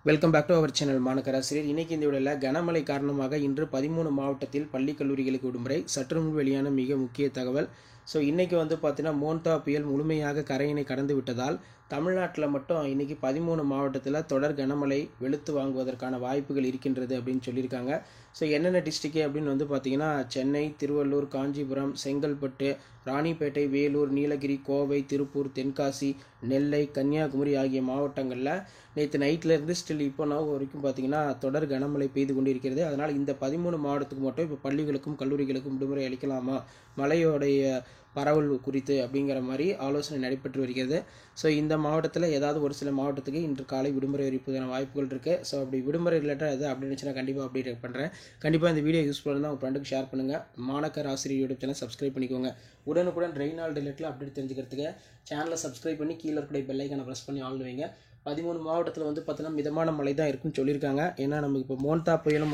Welcome back to our channel மாநகராசிரியர். இன்றைக்கி இந்த வீடியோவில் கனமழை காரணமாக இன்று 13 மாவட்டத்தில் பள்ளி கல்லூரிகளுக்கு விடுமுறை. சற்று முன் வெளியான மிக முக்கிய தகவல். ஸோ இன்றைக்கி பார்த்தீங்கன்னா மோன்தா புயல் முழுமையாக கரையினை கடந்து விட்டதால் தமிழ்நாட்டில் மட்டும் இன்றைக்கி 13 மாவட்டத்தில் தொடர் கனமழை வெளுத்து வாங்குவதற்கான வாய்ப்புகள் இருக்கின்றது அப்படின்னு சொல்லியிருக்காங்க. ஸோ என்னென்ன டிஸ்ட்ரிக்ட் அப்படின்னு பார்த்தீங்கன்னா சென்னை, திருவள்ளூர், காஞ்சிபுரம், செங்கல்பட்டு, ராணிப்பேட்டை, வேலூர், நீலகிரி, கோவை, திருப்பூர், தென்காசி, நெல்லை, கன்னியாகுமரி ஆகிய மாவட்டங்களில் நேற்று நைட்லேருந்து ஸ்டில் இப்போ வரைக்கும் பார்த்தீங்கன்னா தொடர் கனமழை பெய்து கொண்டிருக்கிறது. அதனால் இந்த 13 மாவட்டத்துக்கு மட்டும் இப்போ பள்ளிகளுக்கும் கல்லூரிகளுக்கும் விடுமுறை அளிக்கலாமா, மழையோடைய பரவல் குறித்து அப்படிங்கிற மாதிரி ஆலோசனை நடைபெற்று வருகிறது. ஸோ இந்த மாவட்டத்தில் ஏதாவது ஒரு சில மாவட்டத்துக்கு இன்று காலை விடுமுறை அறிவிப்பதான வாய்ப்புகள் இருக்குது. ஸோ அப்படி விடுமுறை ரிலேட்டட் எது அப்படி இருந்துச்சுன்னா கண்டிப்பாக அப்டேட் பண்ணுறேன். கண்டிப்பாக இந்த வீடியோ யூஸ்ஃபுல்லாக இருந்தால் உங்கள் ஃப்ரெண்டுக்கு ஷேர் பண்ணுங்கள். மாணக்கர் ஆசிரியர் யூடியூப் சேனல் சப்ஸ்கிரைப் பண்ணிக்கோங்க. உடனுக்குடன் ரெய்னால் ரிலேட்டில் அப்டேட் தெரிஞ்சுக்கிறதுக்கு சேனலை சப்ஸ்கிரைப் பண்ணி கீழே இருக்கிற பெல் ஐக்கானை ப்ரெஸ் பண்ணி ஆன் வைங்க. 13 மாவட்டத்தில் பார்த்தீங்கன்னா மிதமான மழை தான் இருக்குன்னு சொல்லியிருக்காங்க. ஏன்னா நமக்கு இப்போ மோன்தா புயலும்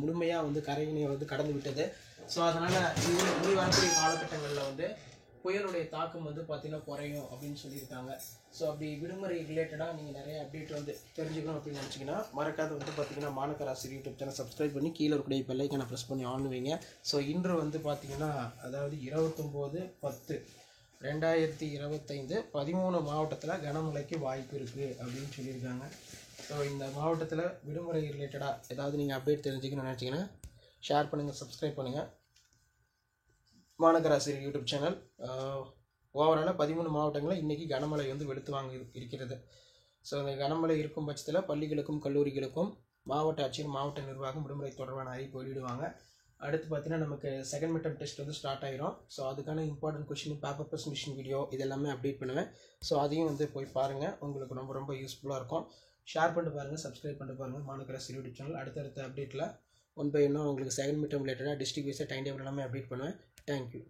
முழுமையாக கரையினை கடந்து விட்டது. ஸோ அதனால் இனி வரக்கூடிய காலகட்டங்களில் புயலுடைய தாக்கம் பார்த்தீங்கன்னா குறையும் அப்படின்னு சொல்லியிருக்காங்க. ஸோ அப்படி விடுமுறை ரிலேட்டடாக நீங்கள் நிறைய அப்டேட் தெரிஞ்சுக்கணும் அப்படின்னு நினச்சிங்கன்னா மறக்காத பார்த்தீங்கன்னா மாணக்கர் ஆசிரியர் யூடியூப் சேனல் சப்ஸ்கிரைப் பண்ணி கீழே இருக்கிற பெல் ஐக்கானை ப்ரெஸ் பண்ணி ஆன் வைங்க. ஸோ இன்று பார்த்தீங்கன்னா அதாவது 29/10/2025 13 மாவட்டத்தில் கனமழைக்கு வாய்ப்பு இருக்குது அப்படின்னு சொல்லியிருக்காங்க. ஸோ இந்த மாவட்டத்தில் விடுமுறை ரிலேட்டடாக ஏதாவது நீங்கள் அப்டேட் தெரிஞ்சுக்கணும்னு நினச்சிங்கன்னா ஷேர் பண்ணுங்கள், சப்ஸ்கிரைப் பண்ணுங்கள். மாநகர ஆசிரியர் யூடியூப் சேனல். ஓவராலாக 13 மாவட்டங்களில் இன்றைக்கி கனமழை வெளுத்து வாங்க இருக்கிறது. ஸோ இந்த கனமழை இருக்கும் பட்சத்தில் பள்ளிகளுக்கும் கல்லூரிகளுக்கும் மாவட்ட ஆட்சியர், மாவட்ட நிர்வாகம் விடுமுறை தொடர்பான அறிவிப்பு வெளியிடுவாங்க. அடுத்து பார்த்தீங்கன்னா நமக்கு செகண்ட் மிட்டம் டெஸ்ட் ஸ்டார்ட் ஆகிரும். ஸோ அதுக்கான important question, paper presentation video இதெல்லாமே அப்டேட் பண்ணுவேன். ஸோ அதையும் போய் பாருங்கள், உங்களுக்கு ரொம்ப ரொம்ப யூஸ்ஃபுல்லாக இருக்கும். ஷேர் பண்ணிட்டு பாருங்கள், சப்ஸ்கிரைப் பண்ணிட்டு பாருங்கள் மாநகர ஆசிரியர் யூடியூப் சேனல். அடுத்தடுத்த அப்டேட்டில் ஒன் பை ஒன்னாக உங்களுக்கு செகண்ட் மிட்டம் ரிலேட்டடாக டிஸ்ட்ரிக்ட் வைஸாக டைம் டேபிள் எல்லாமே அப்டேட் பண்ணுவேன். Thank you.